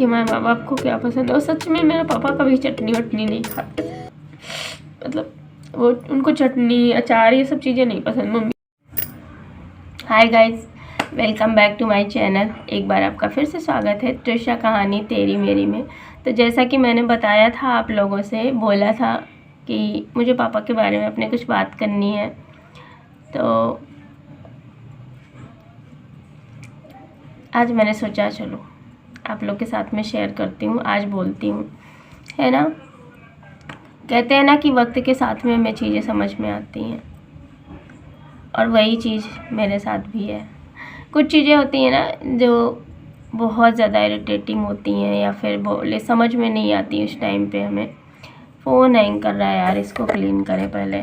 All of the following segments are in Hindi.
कि हमारे माँ बाप को क्या पसंद है। और सच में मेरा पापा कभी चटनी वटनी नहीं खाते, मतलब वो उनको चटनी अचार ये सब चीज़ें नहीं पसंद। Mummy. Hi guys, welcome back to my channel. एक बार आपका फिर से स्वागत है त्रिशा कहानी तेरी मेरी में। तो जैसा कि मैंने बताया था, आप लोगों से बोला था कि मुझे पापा के बारे में अपने कुछ बात करनी है, तो आज मैंने सोचा चलो आप लोग के साथ में शेयर करती हूँ, आज बोलती हूँ, है ना। कहते हैं ना कि वक्त के साथ में हमें चीज़ें समझ में आती हैं, और वही चीज़ मेरे साथ भी है। कुछ चीज़ें होती हैं ना जो बहुत ज़्यादा इरिटेटिंग होती हैं, या फिर बोले समझ में नहीं आती उस टाइम पे हमें। फ़ोन हैंग कर रहा है यार, इसको क्लीन करें पहले।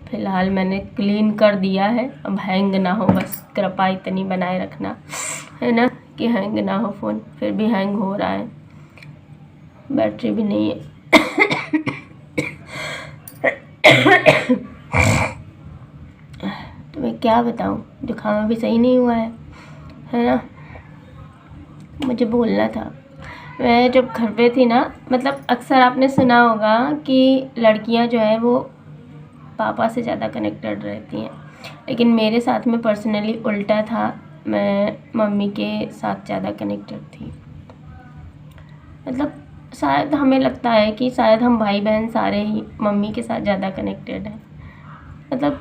फ़िलहाल मैंने क्लीन कर दिया है, अब हैंग ना हो, बस कृपा इतनी बनाए रखना, है ना, कि हैंग ना हो फ़ोन। फिर भी हैंग हो रहा है, बैटरी भी नहीं है। तो मैं क्या बताऊँ, जुकाम भी सही नहीं हुआ है ना। मुझे बोलना था, मैं जब घर पे थी ना, मतलब अक्सर आपने सुना होगा कि लड़कियां जो है वो पापा से ज़्यादा कनेक्टेड रहती हैं, लेकिन मेरे साथ में पर्सनली उल्टा था। मैं मम्मी के साथ ज़्यादा कनेक्टेड थी। मतलब शायद हमें लगता है कि शायद हम भाई बहन सारे ही मम्मी के साथ ज़्यादा कनेक्टेड हैं। मतलब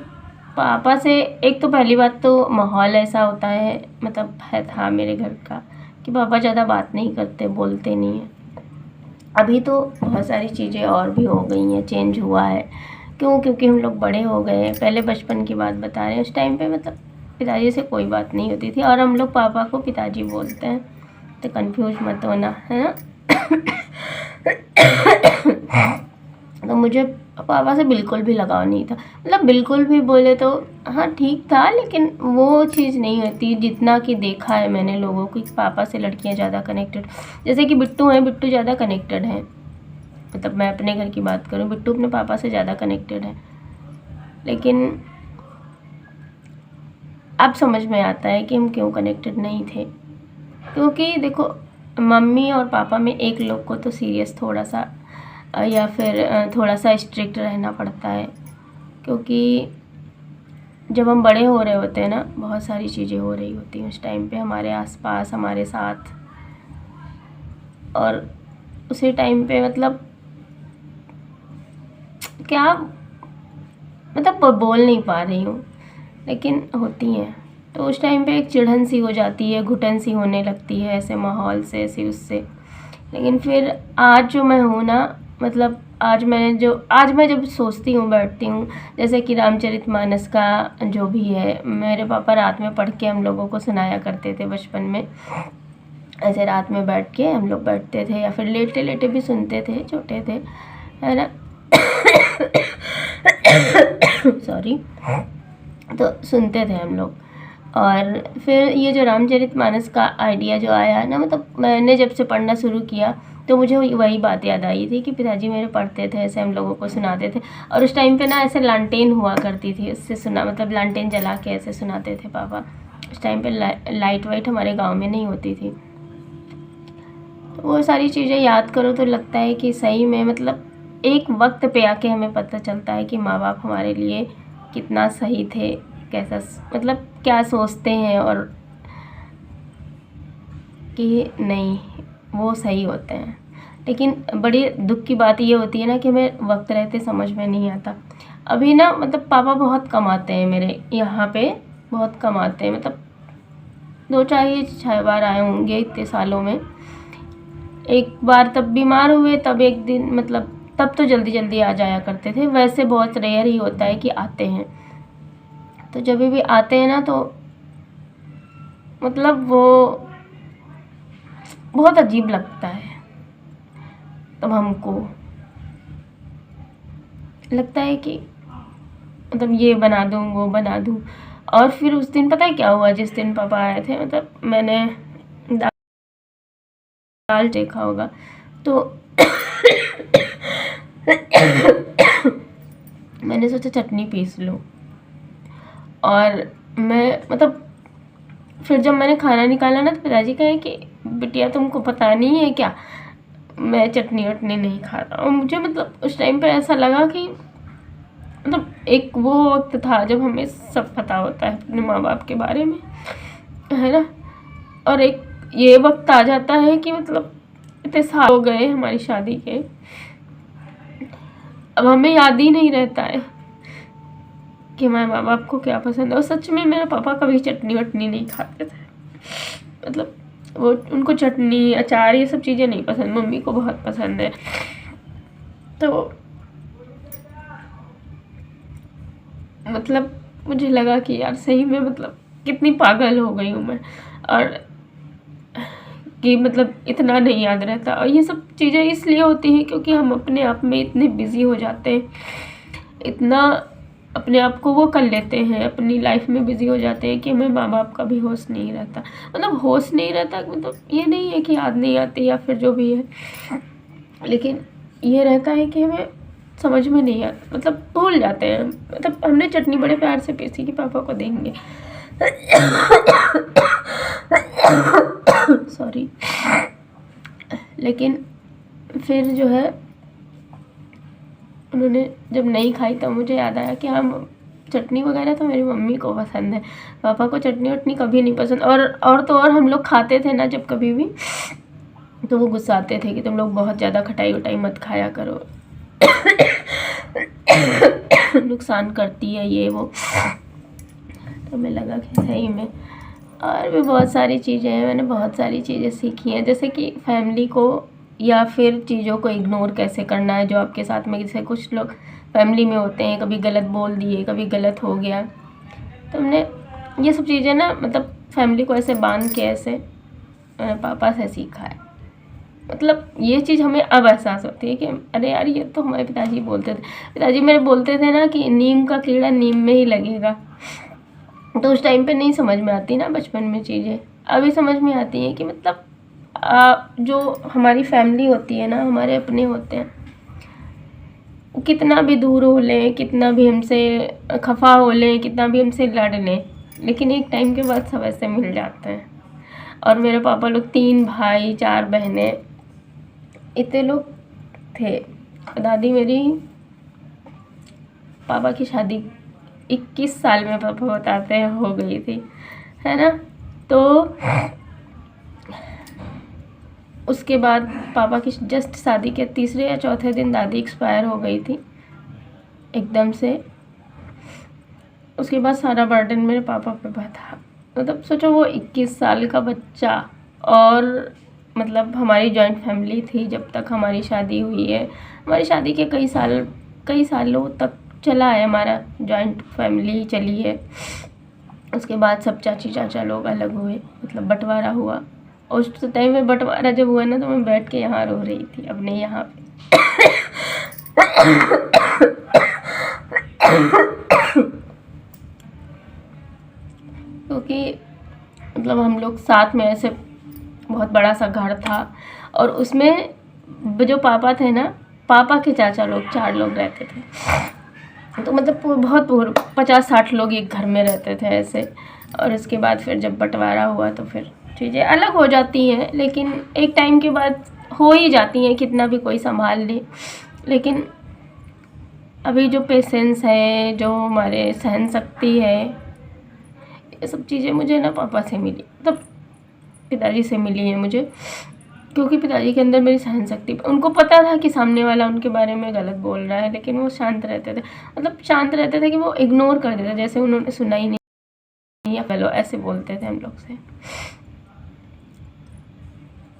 पापा से एक तो पहली बात तो माहौल ऐसा होता है, मतलब था मेरे घर का, कि पापा ज़्यादा बात नहीं करते, बोलते नहीं हैं। अभी तो बहुत सारी चीज़ें और भी हो गई हैं, चेंज हुआ है। क्यों? क्योंकि हम लोग बड़े हो गए हैं। पहले बचपन की बात बता रहे हैं, उस टाइम पे मतलब पिताजी से कोई बात नहीं होती थी, और हम लोग पापा को पिताजी बोलते हैं, तो कंफ्यूज मत होना, है ना। तो मुझे पापा से बिल्कुल भी लगाव नहीं था, मतलब बिल्कुल भी बोले तो हाँ ठीक था, लेकिन वो चीज़ नहीं होती जितना कि देखा है मैंने लोगों को, पापा से लड़कियां ज़्यादा कनेक्टेड। जैसे कि बिट्टू हैं, बिट्टू ज़्यादा कनेक्टेड हैं, मतलब मैं अपने घर की बात करूँ, बिट्टू अपने पापा से ज़्यादा कनेक्टेड है। लेकिन अब समझ में आता है कि हम क्यों कनेक्टेड नहीं थे। क्योंकि देखो, मम्मी और पापा में एक लोग को तो सीरियस थोड़ा सा या फिर थोड़ा सा स्ट्रिक्ट रहना पड़ता है, क्योंकि जब हम बड़े हो रहे होते हैं ना, बहुत सारी चीज़ें हो रही होती हैं उस टाइम पे हमारे आसपास, हमारे साथ, और उसी टाइम पे मतलब क्या, मतलब बोल नहीं पा रही हूँ, लेकिन होती हैं। तो उस टाइम पे एक चिढ़न सी हो जाती है, घुटन सी होने लगती है ऐसे माहौल से, ऐसे उससे। लेकिन फिर आज जो मैं हूँ ना, मतलब आज मैं जब सोचती हूँ, बैठती हूँ, जैसे कि रामचरितमानस का जो भी है, मेरे पापा रात में पढ़ के हम लोगों को सुनाया करते थे बचपन में। ऐसे रात में बैठ के हम लोग बैठते थे, या फिर लेटे लेटे भी सुनते थे, छोटे थे, है ना। सॉरी। तो सुनते थे हम लोग। और फिर ये जो रामचरितमानस का आइडिया जो आया है ना, मतलब मैंने जब से पढ़ना शुरू किया तो मुझे वही बात याद आई थी कि पिताजी मेरे पढ़ते थे, ऐसे हम लोगों को सुनाते थे। और उस टाइम पे ना ऐसे लालटेन हुआ करती थी, उससे सुना, मतलब लालटेन जला के ऐसे सुनाते थे पापा। उस टाइम पे लाइट वाइट हमारे गाँव में नहीं होती थी। तो वो सारी चीज़ें याद करो तो लगता है कि सही में, मतलब एक वक्त पे आके हमें पता चलता है कि माँ बाप हमारे लिए कितना सही थे, कैसा, मतलब क्या सोचते हैं, और कि नहीं वो सही होते हैं। लेकिन बड़ी दुख की बात ये होती है ना कि हमें वक्त रहते समझ में नहीं आता। अभी ना मतलब पापा बहुत कम आते हैं मेरे यहाँ पे, बहुत कम आते हैं, मतलब 2-4 बार आए होंगे इतने सालों में। एक बार तब बीमार हुए, तब एक दिन, मतलब तब तो जल्दी जल्दी आ जाया करते थे। वैसे बहुत रेयर ही होता है कि आते हैं। तो जब भी आते हैं ना, तो मतलब वो बहुत अजीब लगता है। तब हमको लगता है कि मतलब ये बना दूँ, वो बना दूँ। और फिर उस दिन पता है क्या हुआ, जिस दिन पापा आए थे, मतलब मैंने दाल देखा होगा तो मैंने सोचा चटनी पीस लूँ। और मैं मतलब फिर जब मैंने खाना निकाला ना, तो पिताजी कहे कि बिटिया तुमको पता नहीं है क्या, मैं चटनी वटनी नहीं खाता। और मुझे मतलब उस टाइम पे ऐसा लगा कि मतलब एक वो वक्त था जब हमें सब पता होता है अपने माँ बाप के बारे में, है ना। और एक ये वक्त आ जाता है कि मतलब इतने साल हो गए हमारी शादी के, अब हमें याद ही नहीं रहता है कि हमारे माँ बाप को क्या पसंद है। और सच में मेरे पापा कभी चटनी वटनी नहीं खाते थे, मतलब वो उनको चटनी अचार ये सब चीज़ें नहीं पसंद, मम्मी को बहुत पसंद है। तो मतलब मुझे लगा कि यार सही में मतलब कितनी पागल हो गई हूँ मैं, और कि मतलब इतना नहीं याद रहता। और ये सब चीज़ें इसलिए होती हैं क्योंकि हम अपने आप में इतने बिजी हो जाते हैं, इतना अपने आप को वो कर लेते हैं, अपनी लाइफ में बिजी हो जाते हैं कि हमें माँ बाप का भी होश नहीं रहता। मतलब होश नहीं रहता मतलब ये नहीं है कि याद नहीं आती या फिर जो भी है, लेकिन ये रहता है कि हमें समझ में नहीं आता, मतलब भूल जाते हैं। मतलब हमने चटनी बड़े प्यार से पीसी कि पापा को देंगे सॉरी। लेकिन फिर जो है उन्होंने जब नहीं खाई तब मुझे याद आया कि हाँ चटनी वगैरह तो मेरी मम्मी को पसंद है, पापा को चटनी वटनी कभी नहीं पसंद। और तो और हम लोग खाते थे ना जब कभी भी, तो वो गुस्साते थे कि तुम लोग बहुत ज़्यादा खटाई वटाई मत खाया करो नुकसान करती है ये वो। तो हमें लगा कि सही में। और भी बहुत सारी चीज़ें हैं, मैंने बहुत सारी चीज़ें सीखी हैं, जैसे कि फैमिली को या फिर चीज़ों को इग्नोर कैसे करना है जो आपके साथ में, जैसे कुछ लोग फैमिली में होते हैं, कभी गलत बोल दिए, कभी गलत हो गया। तो हमने ये सब चीज़ें ना मतलब फैमिली को ऐसे बांध के ऐसे पापा से सीखा है। मतलब ये चीज़ हमें अब एहसास होती है कि अरे यार ये तो हमारे पिताजी बोलते थे, पिताजी मेरे बोलते थे ना कि नीम का कीड़ा नीम में ही लगेगा। तो उस टाइम पे नहीं समझ में आती ना बचपन में चीज़ें, अभी समझ में आती हैं कि मतलब जो हमारी फैमिली होती है ना, हमारे अपने होते हैं, वो कितना भी दूर हो लें, कितना भी हमसे खफा हो लें, कितना भी हमसे लड़ लें, लेकिन एक टाइम के बाद सब ऐसे मिल जाते हैं। और मेरे पापा लोग 3 भाई 4 बहनें, इतने लोग थे। दादी मेरी पापा की शादी 21 साल में पापा बताते हैं हो गई थी, है ना। तो उसके बाद पापा की जस्ट शादी के तीसरे या चौथे दिन दादी एक्सपायर हो गई थी एकदम से। उसके बाद सारा बर्डन मेरे पापा पे था। मतलब सोचो वो 21 साल का बच्चा, और मतलब हमारी जॉइंट फैमिली थी जब तक हमारी शादी हुई है। हमारी शादी के कई सालों तक चला है हमारा, जॉइंट फैमिली चली है। उसके बाद सब चाची चाचा लोग अलग हुए, मतलब बंटवारा हुआ। और उस टाइम में बंटवारा जब हुआ ना, तो मैं बैठ के यहाँ रो रही थी अपने यहाँ पे क्योंकि मतलब हम लोग साथ में ऐसे बहुत बड़ा सा घर था, और उसमें जो पापा थे ना, पापा के चाचा लोग 4 लोग रहते थे। तो मतलब बहुत 50-60 लोग एक घर में रहते थे ऐसे। और उसके बाद फिर जब बंटवारा हुआ तो फिर चीज़ें अलग हो जाती हैं, लेकिन एक टाइम के बाद हो ही जाती हैं, कितना भी कोई संभाल ले। लेकिन अभी जो पेशेंस है, जो हमारे सहन शक्ति है, ये सब चीज़ें मुझे ना पापा से मिली, मतलब पिताजी से मिली है मुझे। क्योंकि पिताजी के अंदर मेरी सहन शक्ति, उनको पता था कि सामने वाला उनके बारे में गलत बोल रहा है, लेकिन वो शांत रहते थे। मतलब शांत रहते थे कि वो इग्नोर कर देते, जैसे उन्होंने सुना ही नहीं, या चलो ऐसे बोलते थे हम लोग से।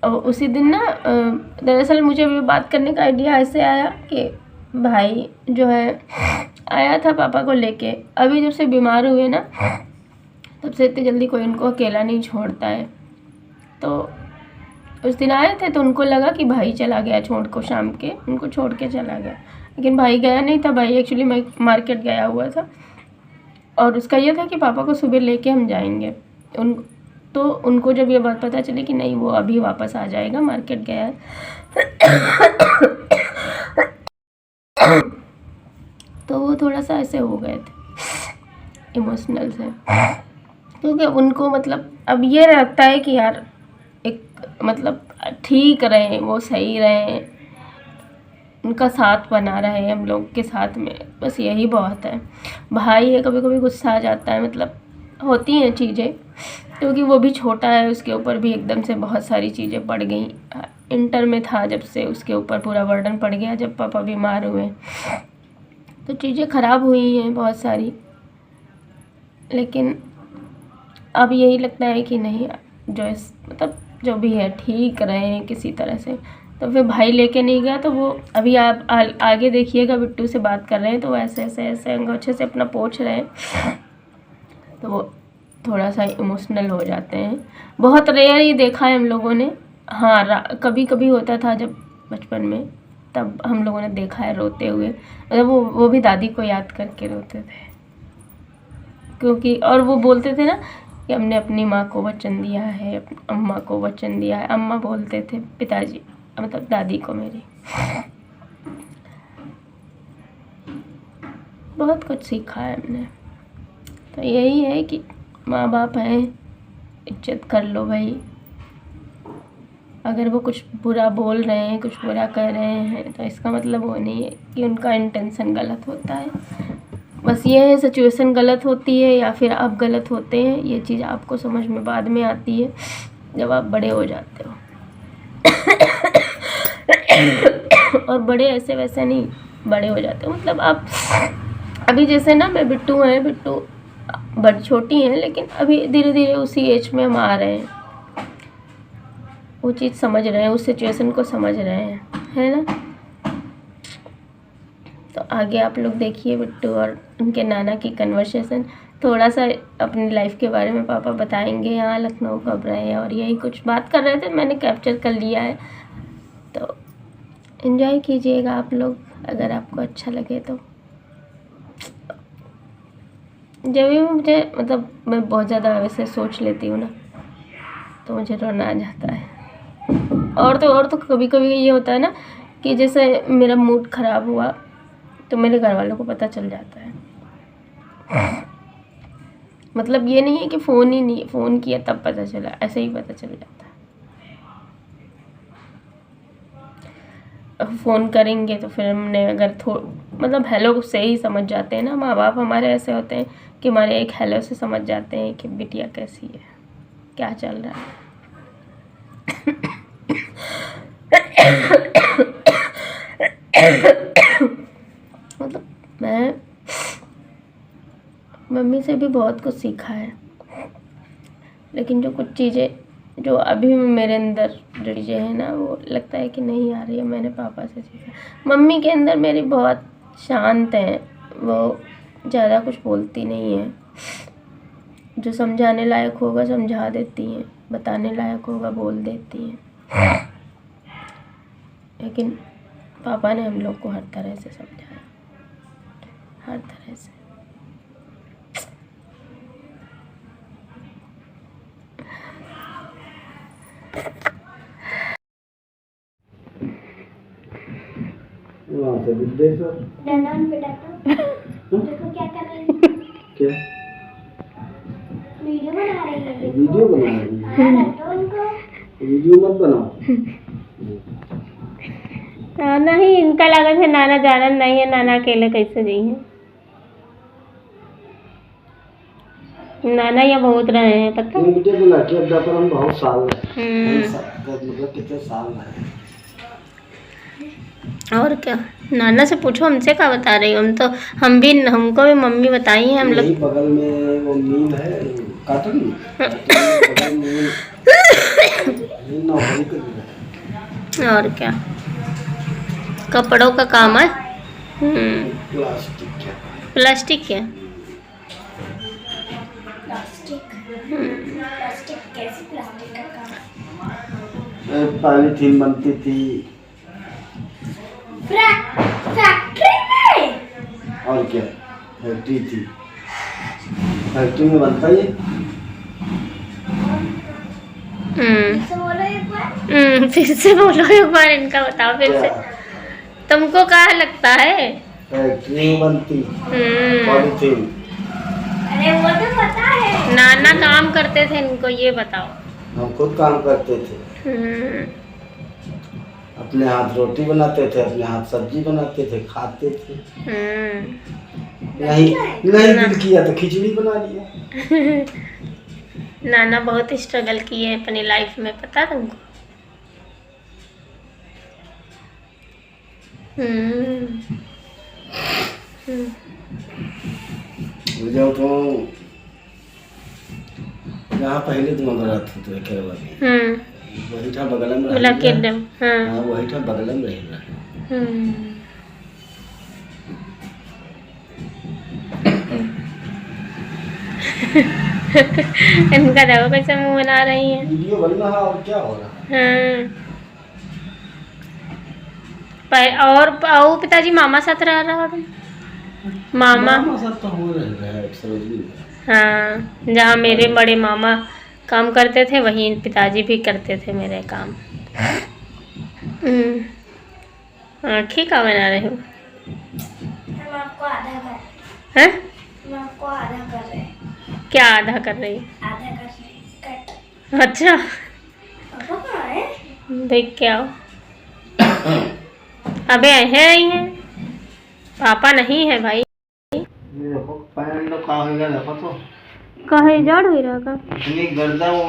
और उसी दिन ना दरअसल मुझे भी बात करने का आइडिया ऐसे आया कि भाई जो है आया था पापा को लेके। अभी जब से बीमार हुए ना, तब से इतनी जल्दी कोई उनको अकेला नहीं छोड़ता है। तो उस दिन आए थे तो उनको लगा कि भाई चला गया छोड़ को, शाम के उनको छोड़ के चला गया, लेकिन भाई गया नहीं था। भाई एक्चुअली मार्केट गया हुआ था, और उसका ये था कि पापा को सुबह लेके हम जाएंगे। तो उनको जब ये बात पता चली कि नहीं वो अभी वापस आ जाएगा, मार्केट गया है तो वो थोड़ा सा ऐसे हो गए थे इमोशनल से, क्योंकि उनको मतलब अब ये लगता है कि यार एक मतलब ठीक रहें, वो सही रहें, उनका साथ बना रहे हम लोग के साथ में, बस यही बहुत है। भाई है, कभी कभी गुस्सा आ जाता है, मतलब होती हैं चीज़ें, क्योंकि वो भी छोटा है, उसके ऊपर भी एकदम से बहुत सारी चीज़ें पड़ गई। इंटर में था जब से उसके ऊपर पूरा बर्डन पड़ गया, जब पापा बीमार हुए तो चीज़ें ख़राब हुई हैं बहुत सारी। लेकिन अब यही लगता है कि नहीं, मतलब जो भी है ठीक रहे किसी तरह से। तो फिर भाई लेके नहीं गया, तो वो अभी आप आगे देखिएगा, बिट्टू से बात कर रहे हैं तो वो ऐसे ऐसे ऐसे अंगूठे से अपना पोंछ रहे हैं, तो वो थोड़ा सा इमोशनल हो जाते हैं। बहुत रेयर ही देखा है हम लोगों ने। हाँ, कभी कभी होता था जब बचपन में, तब हम लोगों ने देखा है रोते हुए, मतलब वो भी दादी को याद करके रोते थे, क्योंकि और वो बोलते थे ना कि हमने अपनी माँ को वचन दिया है, अम्मा को वचन दिया है। अम्मा बोलते थे, पिताजी मतलब दादी को मेरी। बहुत कुछ सीखा है हमने। तो यही है कि माँ बाप हैं, इज्जत कर लो भाई। अगर वो कुछ बुरा बोल रहे हैं, कुछ बुरा कर रहे हैं, तो इसका मतलब वो नहीं है कि उनका इंटेंशन गलत होता है। बस ये है, सिचुएशन गलत होती है या फिर आप गलत होते हैं, ये चीज़ आपको समझ में बाद में आती है जब आप बड़े हो जाते हो। और बड़े ऐसे वैसे नहीं बड़े हो जाते हो, मतलब आप अभी जैसे ना, मैं बिट्टू बड़ी छोटी हैं, लेकिन अभी धीरे धीरे उसी एज में हम आ रहे हैं, वो चीज़ समझ रहे हैं, उस सिचुएशन को समझ रहे हैं, है ना। तो आगे आप लोग देखिए बिट्टू और उनके नाना की कन्वर्सेशन। थोड़ा सा अपनी लाइफ के बारे में पापा बताएंगे, यहाँ लखनऊ कब रहे और यही कुछ बात कर रहे थे, मैंने कैप्चर कर लिया है। तो एंजॉय कीजिएगा आप लोग, अगर आपको अच्छा लगे तो। जब भी मुझे, मतलब मैं बहुत ज़्यादा वैसे सोच लेती हूँ ना, तो मुझे रोना आ जाता है। और तो कभी कभी ये होता है ना कि जैसे मेरा मूड ख़राब हुआ तो मेरे घर वालों को पता चल जाता है। मतलब ये नहीं है कि फ़ोन किया तब पता चला, ऐसे ही पता चल जाता है। फ़ोन करेंगे तो फिर हमने अगर मतलब हेलो से ही समझ जाते हैं ना, माँ बाप हमारे ऐसे होते हैं कि हमारे एक हेलो से समझ जाते हैं कि बिटिया कैसी है, क्या चल रहा है। मतलब मैं मम्मी से भी बहुत कुछ सीखा है, लेकिन जो कुछ चीज़ें जो अभी मेरे अंदर जो चीज़ें हैं ना, वो लगता है कि नहीं आ रही है, मैंने पापा से सीखा। मम्मी के अंदर मेरी बहुत शांत है, वो ज़्यादा कुछ बोलती नहीं है, जो समझाने लायक होगा समझा देती हैं, बताने लायक होगा बोल देती हैं। लेकिन पापा ने हम लोग को हर तरह से समझाया, हर तरह से। वहाँ से भी देखो देखो क्या कर रही है, क्या वीडियो बना रही है। वीडियो बना रही है। हाँ, रटो इनको। वीडियो मत बनाओ। नाना ही इनका लागत है, नाना जाना नहीं है, नाना अकेले कैसे जाइए। नाना यहाँ बहुत रहे हैं पता। वीडियो बना के अब पर हम बहुत साल मतलब कितने साल रहे। और क्या, नाना से पूछो, हमसे क्या बता रही हो। हमको भी मम्मी बताई है। हम लोग बगल में वो मील है, कार्टून बगल में नौकरी कर रहा है। और क्या, कपड़ों का काम है। प्लास्टिक प्लास्टिक क्या, प्लास्टिक कैसे प्लास्टिक का काम? पॉलीथीन बनती थी फैक्ट्री में। और क्या, फैक्ट्री थी, फैक्ट्री में बनता ही। फिर से बोलो एक बार, इनका बताओ फिर से। तुमको क्या लगता है? फैक्ट्री में बनती पॉलीथीन। अरे वो तो पता है। नाना काम करते थे, इनको ये बताओ। हम खुद काम करते थे, अपने हाथ रोटी बनाते थे, अपने हाथ सब्जी बनाते थे, खाते थे। नहीं नहीं दिल किया तो खिचड़ी बना लिया। नाना बहुत स्ट्रगल किए हैं अपनी लाइफ में, पता है तुमको? जब तो जहाँ पहले तुम रहते थे केरला में, वही था बगल में बोला किडम। हाँ वही था बगल में रह। इनका देखो कैसे मुंह बना रही है। वीडियो बनना है और क्या हो रहा है। और पिताजी मामा साथ रह रहा था। मामा साथ तो हो रहा है सरोजनी। हाँ, जहाँ मेरे बड़े मामा काम करते थे वहीं पिताजी भी करते थे मेरे काम। आँखें का बना रहे हो? हम आपको आधा कर हैं? हम आपको आधा कर रहे हैं। क्या आधा कर रही? आधा कर रहे हैं, कट। अच्छा, पापा कहाँ है? देख के आओ। अबे है आई है, पापा नहीं है भाई। ये देखो पैन तो कहाँ हो गया देखो तो। कहे जड़ हुई रहा का? इतनी गर्दा वो।